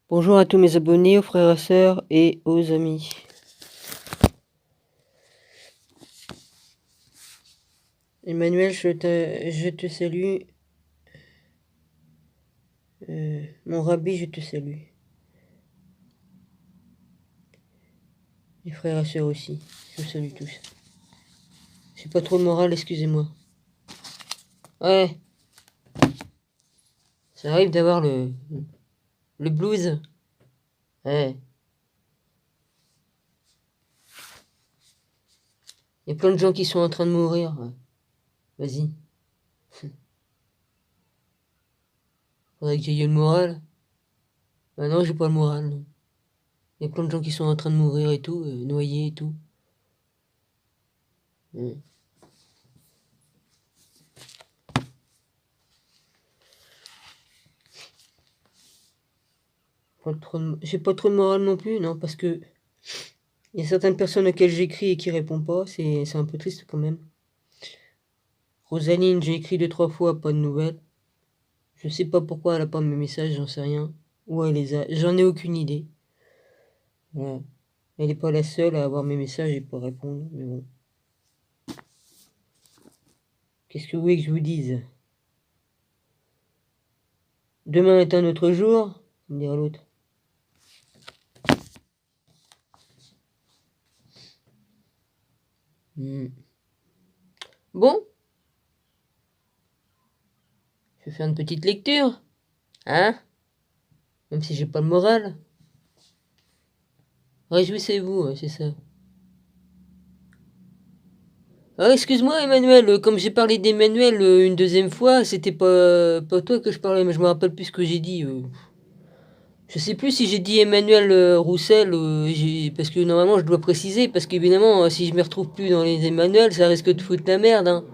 Bonjour à tous mes abonnés, aux frères et sœurs et aux amis. Emmanuel, je te salue. Mon rabbi, je te salue. Les frères et sœurs aussi. Je vous salue tous. J'ai pas trop le moral, excusez-moi. Ouais. Ça arrive d'avoir le blues. Ouais. Il y a plein de gens qui sont en train de mourir. Ouais. Vas-y. Faudrait que j'aie le moral. Bah non, j'ai pas le moral. Non. Il y a plein de gens qui sont en train de mourir et tout, noyés et tout. Ouais. J'ai pas trop de moral non plus, non, parce que il y a certaines personnes auxquelles j'écris et qui répondent pas. C'est un peu triste quand même. Rosaline, j'ai écrit 2-3 fois, pas de nouvelles. Je sais pas pourquoi elle a pas mes messages, j'en sais rien. Où elle les a, j'en ai aucune idée. Voilà. Elle est pas la seule à avoir mes messages et pas répondre, mais bon. Qu'est-ce que vous voulez que je vous dise? Demain est un autre jour, me dira l'autre. Bon, je vais faire une petite lecture, hein? Même si j'ai pas le moral. Réjouissez-vous, c'est ça. Ah, excuse-moi Emmanuel, comme j'ai parlé d'Emmanuel une deuxième fois, c'était pas toi que je parlais, mais je me rappelle plus ce que j'ai dit. Je sais plus si j'ai dit Emmanuel Roussel, parce que normalement je dois préciser, parce qu'évidemment, si je me retrouve plus dans les Emmanuel, ça risque de foutre la merde. Hein.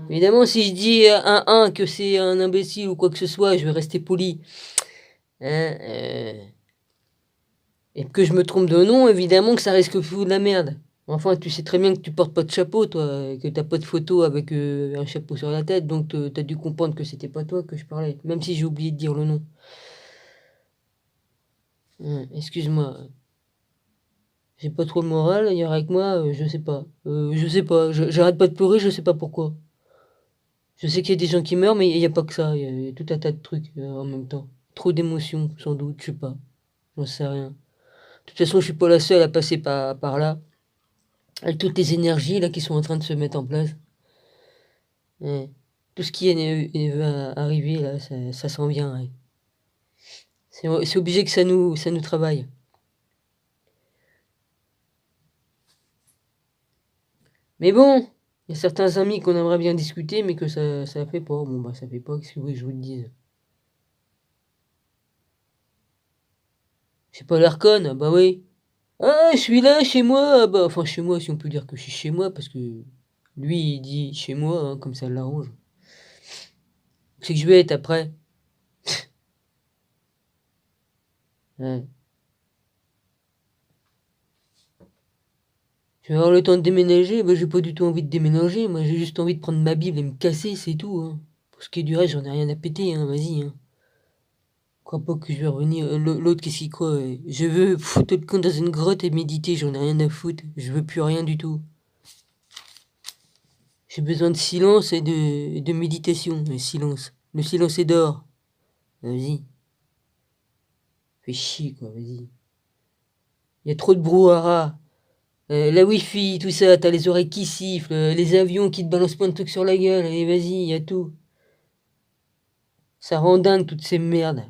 Évidemment, si je dis un que c'est un imbécile ou quoi que ce soit, je vais rester poli. Hein, et que je me trompe de nom, évidemment que ça risque de foutre la merde. Enfin, tu sais très bien que tu portes pas de chapeau, toi, que t'as pas de photo avec un chapeau sur la tête, donc t'as dû comprendre que c'était pas toi que je parlais, même si j'ai oublié de dire le nom. Excuse-moi, j'ai pas trop le moral, hier avec moi, je sais pas. Je sais pas, j'arrête pas de pleurer, je sais pas pourquoi. Je sais qu'il y a des gens qui meurent, mais il y a pas que ça, il y a tout un tas de trucs en même temps. Trop d'émotions, sans doute, je sais pas. J'en sais rien. De toute façon, je suis pas la seule à passer par là. Avec toutes les énergies là qui sont en train de se mettre en place. Ouais. Tout ce qui va arriver là, ça s'en vient. Ouais. C'est obligé que ça nous travaille. Mais bon, il y a certains amis qu'on aimerait bien discuter, mais que ça fait pas. Bon bah ça fait pas, qu'est-ce que vous voulez que je vous le dise? J'ai pas l'air conne, bah oui. Ah, je suis là chez moi, bah enfin chez moi si on peut dire que je suis chez moi, parce que lui il dit chez moi, hein, comme ça l'arrange. C'est que je vais être après. Ouais. Je vais avoir le temps de déménager, bah j'ai pas du tout envie de déménager, moi j'ai juste envie de prendre ma Bible et me casser, c'est tout. Hein. Pour ce qui est du reste, j'en ai rien à péter, hein, vas-y. Hein. Crois pas que je vais revenir. L'autre, qu'est-ce qu'il croit? Je veux foutre le camp dans une grotte et méditer, j'en ai rien à foutre. Je veux plus rien du tout. J'ai besoin de silence et de méditation. Le silence. Le silence est d'or. Vas-y. Fais chier, quoi, vas-y. Il y a trop de brouhaha. La wifi, tout ça, t'as les oreilles qui sifflent, les avions qui te balancent plein de trucs sur la gueule. Allez, vas-y, y a tout. Ça rend dingue toutes ces merdes.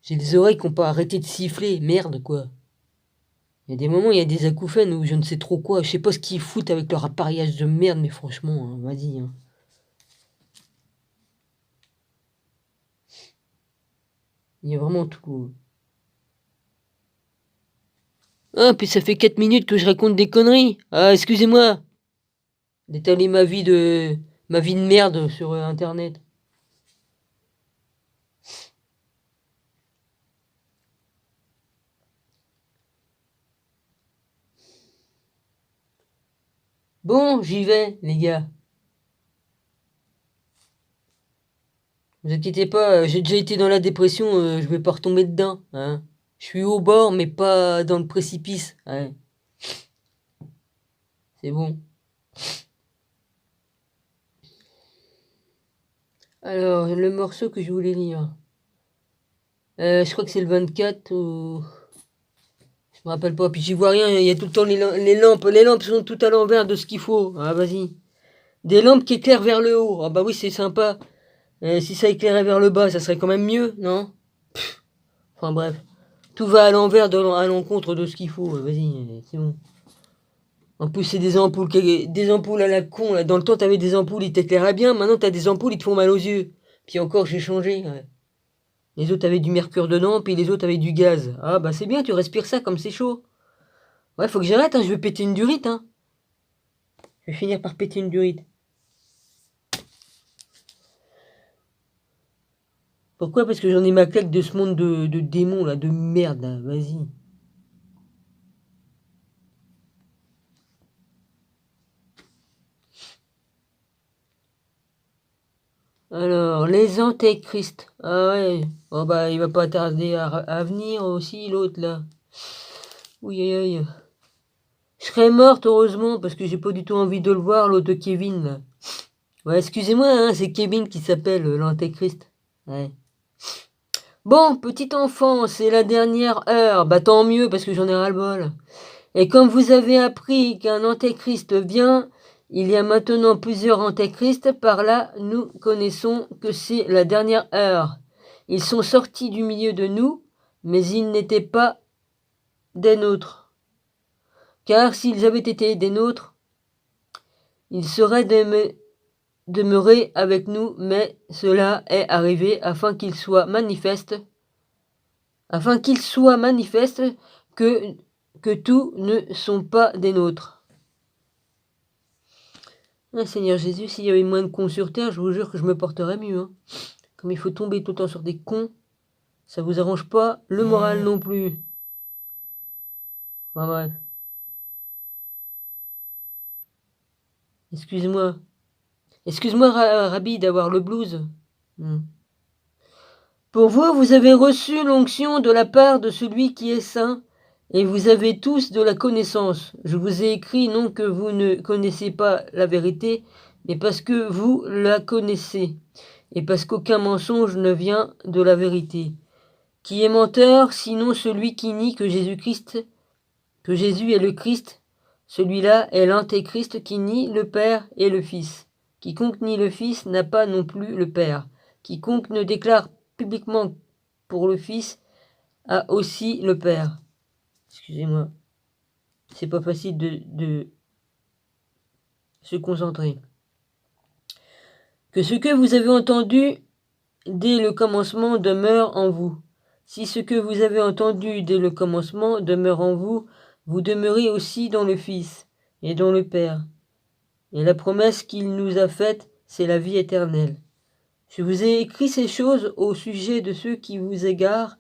J'ai les oreilles qui n'ont pas arrêté de siffler. Merde, quoi. Il y a des moments, il y a des acouphènes où je ne sais trop quoi. Je sais pas ce qu'ils foutent avec leur appareillage de merde, mais franchement, hein, vas-y. Hein. Il y a vraiment tout. Ah, puis ça fait 4 minutes que je raconte des conneries. Ah, excusez-moi d'étaler ma vie de merde sur Internet. Bon, j'y vais, les gars. Vous inquiétez pas, j'ai déjà été dans la dépression, je vais pas retomber dedans, hein. Je suis au bord, mais pas dans le précipice, ouais. C'est bon. Alors, le morceau que je voulais lire. Je crois que c'est le 24 ou... Je me rappelle pas, puis j'y vois rien, il y a tout le temps les lampes. Les lampes sont tout à l'envers de ce qu'il faut. Ah, vas-y. Des lampes qui éclairent vers le haut. Ah bah oui, c'est sympa. Si ça éclairait vers le bas, ça serait quand même mieux, non? Enfin bref. Tout va à l'envers, à l'encontre de ce qu'il faut. Vas-y, c'est bon. En plus, c'est des ampoules à la con. Là. Dans le temps, t'avais des ampoules, ils t'éclairaient bien. Maintenant, t'as des ampoules, ils te font mal aux yeux. Puis encore, j'ai changé. Ouais. Les autres avaient du mercure dedans, puis les autres avaient du gaz. Ah bah c'est bien, tu respires ça comme c'est chaud. Ouais, faut que j'arrête, hein, je vais péter une durite. Hein. Je vais finir par péter une durite. Pourquoi? Parce que j'en ai ma claque de ce monde de démons, là, de merde, là. Vas-y. Alors, les antéchrists. Ah ouais. Oh bah, il va pas tarder à venir aussi, l'autre, là. Oui, aïe, aïe. Je serais morte, heureusement, parce que j'ai pas du tout envie de le voir, l'autre Kevin, là. Ouais, excusez-moi, hein, c'est Kevin qui s'appelle l'antéchrist. Ouais. Bon, petit enfant, c'est la dernière heure. Bah tant mieux, parce que j'en ai ras-le-bol. Et comme vous avez appris qu'un antéchrist vient, il y a maintenant plusieurs antéchrists, par là nous connaissons que c'est la dernière heure. Ils sont sortis du milieu de nous, mais ils n'étaient pas des nôtres. Car s'ils avaient été des nôtres, ils seraient demeurés avec nous, mais cela est arrivé afin qu'il soit manifeste que tous ne sont pas des nôtres. Ah, Seigneur Jésus, s'il y avait moins de cons sur terre, je vous jure que je me porterais mieux. Hein. Comme il faut tomber tout le temps sur des cons, ça vous arrange pas le moral non plus. Enfin bref. Excuse-moi. Excuse-moi, Rabbi, d'avoir le blues. Pour vous, vous avez reçu l'onction de la part de celui qui est saint, et vous avez tous de la connaissance. Je vous ai écrit non que vous ne connaissez pas la vérité, mais parce que vous la connaissez, et parce qu'aucun mensonge ne vient de la vérité. Qui est menteur, sinon celui qui nie que Jésus-Christ, que Jésus est le Christ, celui-là est l'antéchrist qui nie le Père et le Fils. Quiconque nie le Fils n'a pas non plus le Père. Quiconque ne déclare publiquement pour le Fils a aussi le Père. Excusez-moi. C'est pas facile de se concentrer. Que ce que vous avez entendu dès le commencement demeure en vous. Si ce que vous avez entendu dès le commencement demeure en vous, vous demeurez aussi dans le Fils et dans le Père. Et la promesse qu'il nous a faite, c'est la vie éternelle. Je vous ai écrit ces choses au sujet de ceux qui vous égarent.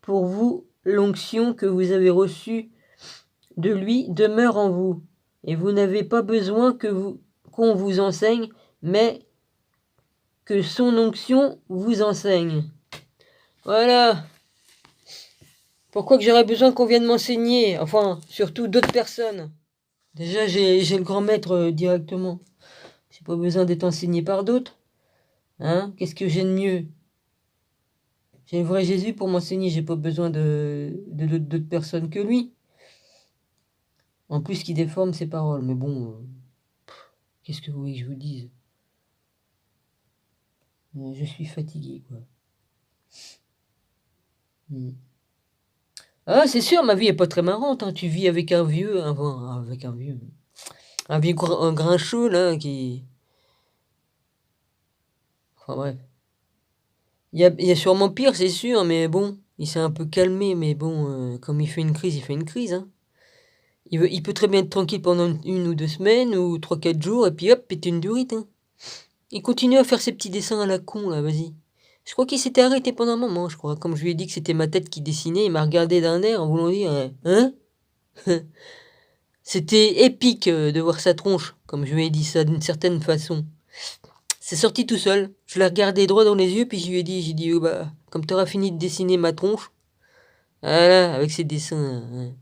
Pour vous, l'onction que vous avez reçue de lui demeure en vous, et vous n'avez pas besoin qu'on vous enseigne, mais que son onction vous enseigne. Voilà. Pourquoi que j'aurais besoin qu'on vienne m'enseigner? Enfin, surtout d'autres personnes. Déjà, j'ai le grand maître directement. J'ai pas besoin d'être enseigné par d'autres. Hein? Qu'est-ce que j'ai de mieux? J'ai le vrai Jésus pour m'enseigner. J'ai pas besoin d'autres personnes que lui. En plus, qui déforme ses paroles. Mais bon, qu'est-ce que vous voulez que je vous dise? Je suis fatigué, quoi. Ah, c'est sûr, ma vie est pas très marrante. Hein. Tu vis avec un vieux, un grincheux, là, qui... Enfin, bref. Il y a sûrement pire, c'est sûr, mais bon, il s'est un peu calmé, mais bon, comme il fait une crise, hein. Il peut très bien être tranquille pendant 1 ou 2 semaines, ou 3-4 jours, et puis hop, péter une durite, hein. Il continue à faire ses petits dessins à la con, là, vas-y. Je crois qu'il s'était arrêté pendant un moment, je crois. Comme je lui ai dit que c'était ma tête qui dessinait, il m'a regardé d'un air en voulant dire « Hein ?» C'était épique de voir sa tronche, comme je lui ai dit ça d'une certaine façon. C'est sorti tout seul. Je l'ai regardé droit dans les yeux, puis je lui ai dit, j'ai dit, oh bah, comme t'auras fini de dessiner ma tronche, voilà, avec ces dessins. Hein.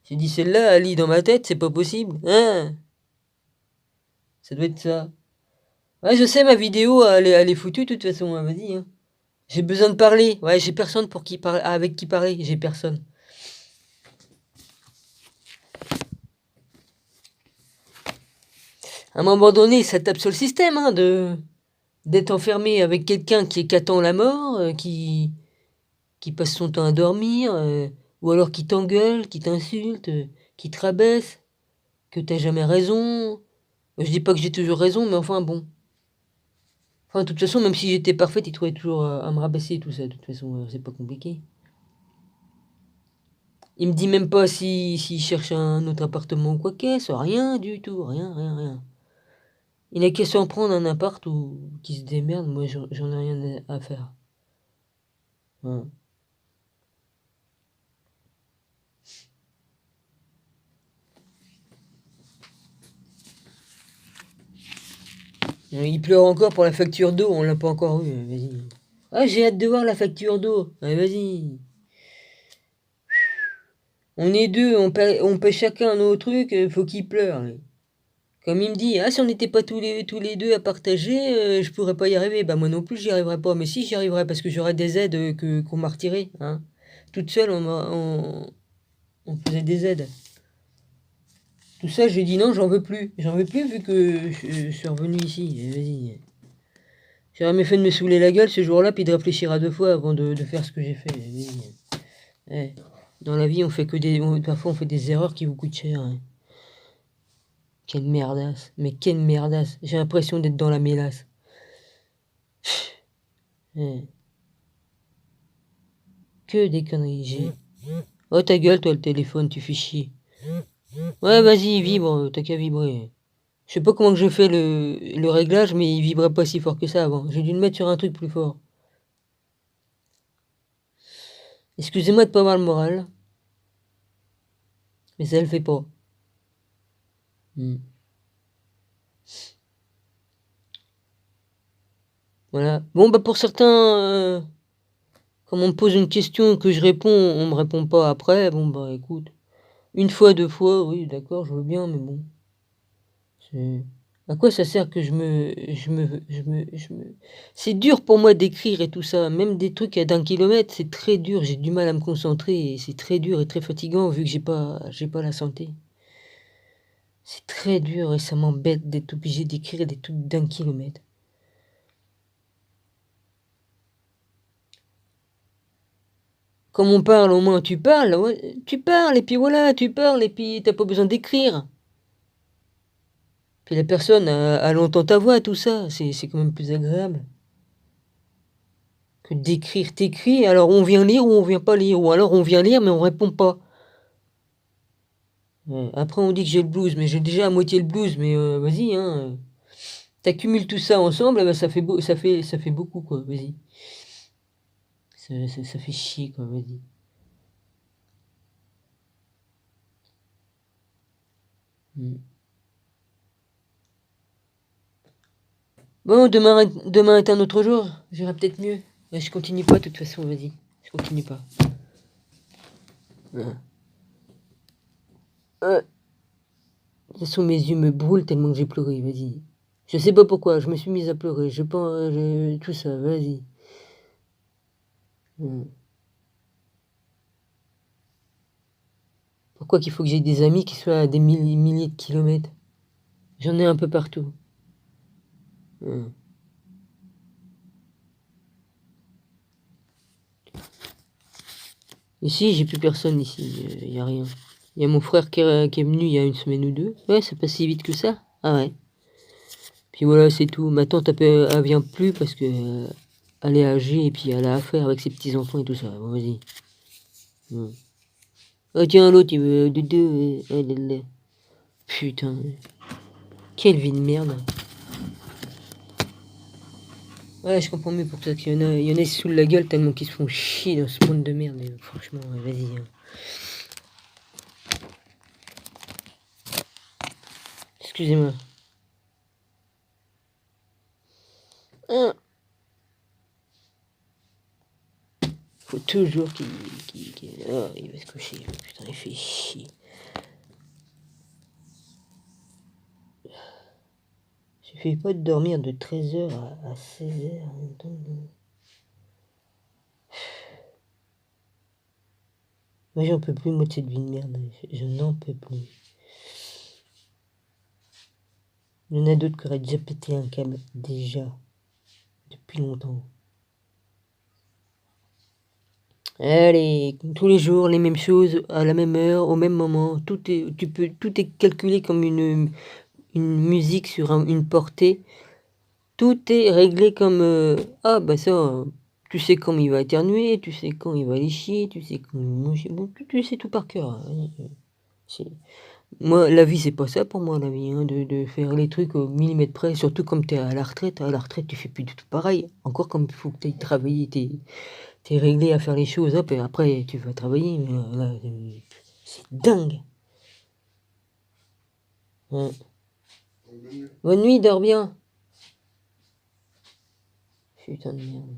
J'ai dit, celle-là, elle lit dans ma tête, c'est pas possible. Hein? Ça doit être ça. Ouais, je sais, ma vidéo, elle est foutue, de toute façon, hein, vas-y. Hein. J'ai besoin de parler. Ouais, j'ai personne pour qui parler, avec qui parler, j'ai personne. À un moment donné, ça tape sur le système, hein, d'être enfermé avec quelqu'un qui attend la mort, qui passe son temps à dormir, ou alors qui t'engueule, qui t'insulte, qui te rabaisse, que t'as jamais raison. Je dis pas que j'ai toujours raison, mais enfin bon. Enfin, de toute façon, même si j'étais parfaite, il trouvait toujours à me rabaisser tout ça. De toute façon, c'est pas compliqué. Il me dit même pas s'il cherche un autre appartement ou quoi qu'est-ce, rien du tout, rien. Il n'a qu'à s'en prendre un appart ou qui se démerde, moi j'en ai rien à faire. Ouais. Il pleure encore pour la facture d'eau, on l'a pas encore eu, vas-y. Ah, j'ai hâte de voir la facture d'eau, allez, vas-y. On est deux, on paie chacun nos trucs, faut qu'il pleure. Lui. Comme il me dit, ah si on n'était pas tous les deux à partager, je pourrais pas y arriver. Bah moi non plus j'y arriverais pas, mais si j'y arriverais parce que j'aurais des aides qu'on m'a retirées. Hein. Toute seule on faisait des aides. Tout ça j'ai dit non j'en veux plus. J'en veux plus vu que je suis revenu ici. Vas-y. J'ai jamais fait de me saouler la gueule ce jour-là puis de réfléchir à deux fois avant de faire ce que j'ai fait. Vas-y. Ouais. Dans la vie on fait que parfois on fait des erreurs qui vous coûtent cher. Hein. Quelle merdasse, mais quelle merdasse. J'ai l'impression d'être dans la mélasse. Ouais. Que des conneries, j'ai. Oh ta gueule toi le téléphone, tu fais chier. Ouais vas-y, vibre, t'as qu'à vibrer. Je sais pas comment que j'ai fait le réglage, mais il vibrait pas si fort que ça avant. J'ai dû le mettre sur un truc plus fort. Excusez-moi de pas avoir le moral. Mais ça le fait pas. Hmm. Voilà. Bon bah pour certains, comme on me pose une question que je réponds, on me répond pas après. Bon bah écoute. Une fois, deux fois, oui, d'accord, je veux bien, mais bon. À quoi ça sert que je me... C'est dur pour moi d'écrire et tout ça. Même des trucs à d'1 kilomètre, c'est très dur. J'ai du mal à me concentrer et c'est très dur et très fatigant vu que j'ai pas la santé. C'est très dur et ça m'embête d'être obligé d'écrire des trucs d'1 kilomètre. Comme on parle, au moins tu parles, ouais, tu parles et puis voilà, tu parles et puis t'as pas besoin d'écrire. Puis la personne, elle entend ta voix, tout ça, c'est quand même plus agréable. Que d'écrire, t'écris, alors on vient lire ou on vient pas lire, ou alors on vient lire mais on répond pas. Ouais. Après on dit que j'ai le blues, mais j'ai déjà à moitié le blues, mais vas-y, hein. T'accumules tout ça ensemble, eh ben, ça fait beaucoup, quoi, vas-y. Ça fait chier, quoi, vas-y. Mm. Bon, demain est un autre jour, j'irai peut-être mieux. Ouais, je continue pas, de toute façon, vas-y. Je continue pas. Ouais. De toute façon, mes yeux me brûlent tellement que j'ai pleuré, vas-y. Je sais pas pourquoi, je me suis mise à pleurer, je pense, tout ça, vas-y. Pourquoi qu'il faut que j'ai des amis qui soient à des milliers de kilomètres? J'en ai un peu partout. Ici, j'ai plus personne ici, y a rien. Il y a mon frère qui est venu il y a 1 semaine ou 2. Ouais, c'est pas si vite que ça. Ah ouais. Puis voilà, c'est tout. Ma tante, elle vient plus parce que elle est âgée et puis elle a affaire avec ses petits-enfants et tout ça. Bon, vas-y. Oh tiens, l'autre, il veut de. Putain. Quelle vie de merde. Ouais, je comprends mieux pour ça qu'il y en a qui se saoulent la gueule tellement qu'ils se font chier dans ce monde de merde. Mais franchement, vas-y. Hein. Excusez-moi. Faut toujours qu'il... Oh, il va se coucher. Putain, il fait chier. Suffit pas de dormir de 13h à 16h. Moi, j'en peux plus, moi, de cette vie de merde. Je n'en peux plus. Il y en a d'autres qui auraient déjà pété un câble. Déjà. Depuis longtemps. Allez, tous les jours, les mêmes choses, à la même heure, au même moment. Tout est calculé comme une musique sur une portée. Tout est réglé comme ah bah ça, tu sais quand il va éternuer, tu sais quand il va aller chier, tu sais quand il va manger. Bon, tu sais tout par cœur. Moi, la vie, c'est pas ça pour moi, la vie, hein, de faire les trucs au millimètre près. Surtout comme t'es à la retraite. À la retraite, tu fais plus du tout pareil. Encore comme il faut que tu ailles travailler, t'es réglé à faire les choses, hop, et après tu vas travailler. Mais là, c'est dingue. Ouais. Bonne nuit, dors bien. Putain de merde.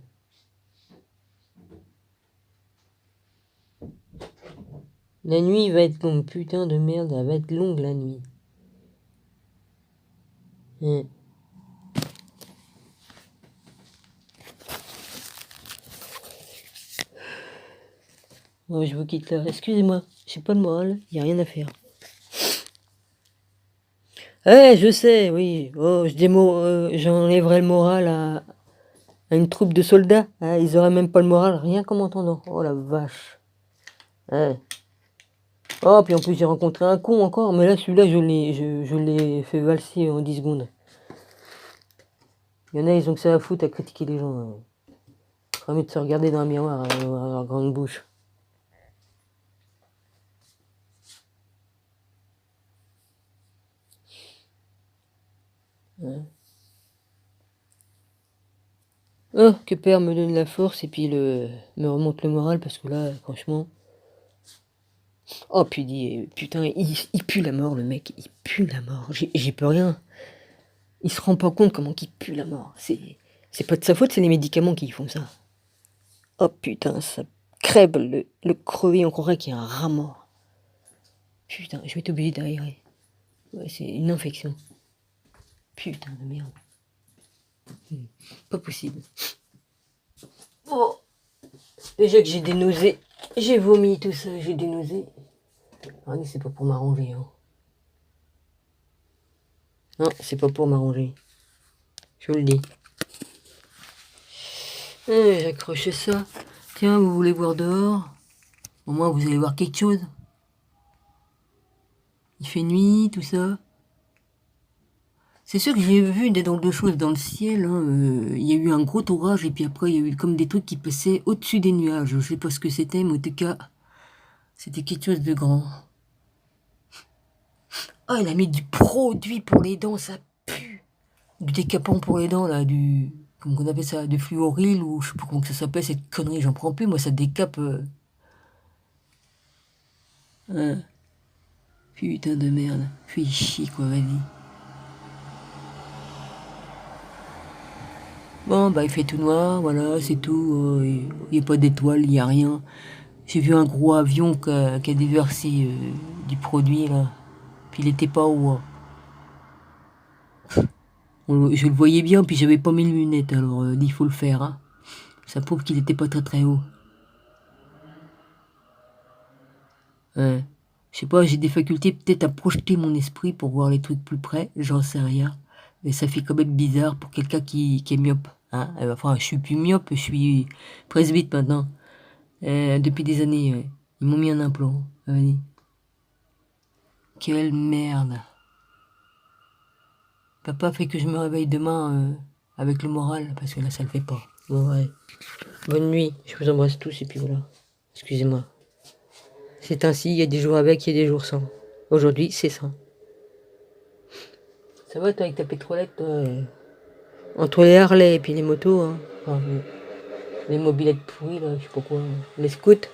La nuit va être longue, putain de merde, elle va être longue la nuit. Ouais. Bon, je vous quitte là. Excusez-moi, j'ai pas le moral, y a rien à faire. Je sais, oui. Oh, j'enlèverai le moral à une troupe de soldats. Ah, ils auraient même pas le moral, rien qu'en m'entendant. Oh la vache. Ouais. Oh, puis en plus j'ai rencontré un con encore, mais là celui-là je l'ai fait valser en 10 secondes. Il y en a, ils ont que ça à foutre à critiquer les gens. Faut mieux de se regarder dans un miroir, avoir leur grande bouche. Ouais. Oh, que Père me donne la force et puis me remonte le moral parce que là, franchement. Oh, puis dit, putain, il pue la mort, le mec, il pue la mort. J'y peux rien. Il se rend pas compte comment il pue la mort. C'est pas de sa faute, c'est les médicaments qui font ça. Oh putain, ça crève le crevé, on croirait qu'il y a un rat mort. Putain, je vais être obligé d'aérer. Ouais, c'est une infection. Putain de merde. Pas possible. Oh, déjà que j'ai des nausées, j'ai vomi tout ça, j'ai des nausées. Ah mais c'est pas pour m'arranger. Hein. Non, c'est pas pour m'arranger. Je vous le dis. J'accroche ça. Tiens, vous voulez voir dehors? Au moins vous allez voir quelque chose. Il fait nuit, tout ça. C'est sûr que j'ai vu des drôles de choses dans le ciel. Hein. Il y a eu un gros orage et puis après il y a eu comme des trucs qui passaient au-dessus des nuages. Je sais pas ce que c'était, mais en tout cas, c'était quelque chose de grand. Ah, il a mis du produit pour les dents, ça pue. Du décapant pour les dents, là, comment on appelle ça, du fluoril ou je sais pas comment que ça s'appelle cette connerie, j'en prends plus, moi ça décape. Hein. Putain de merde. Fais chier quoi, vas-y. Bon, bah il fait tout noir, voilà, c'est tout. Il n'y a pas d'étoiles, il n'y a rien. J'ai vu un gros avion qui a déversé du produit là. Puis il était pas haut. Hein. Je le voyais bien, puis j'avais pas mes lunettes, alors il faut le faire. Hein. Ça prouve qu'il était pas très très haut. Ouais. Je sais pas, j'ai des facultés peut-être à projeter mon esprit pour voir les trucs plus près, j'en sais rien. Mais ça fait quand même bizarre pour quelqu'un qui est myope. Hein. Enfin, je suis plus myope, je suis presbyte maintenant. Depuis des années, ouais. Ils m'ont mis un implant. Vas-y. Quelle merde. Papa fait que je me réveille demain avec le moral, parce que là, ça le fait pas. Bon, ouais. Bonne nuit, je vous embrasse tous et puis voilà. Excusez-moi. C'est ainsi, il y a des jours avec, il y a des jours sans. Aujourd'hui, c'est sans. Ça va toi avec ta pétrolette, toi entre les Harley et puis les motos, hein. Enfin, les mobilettes pourries, là, je sais pas quoi. Les scouts.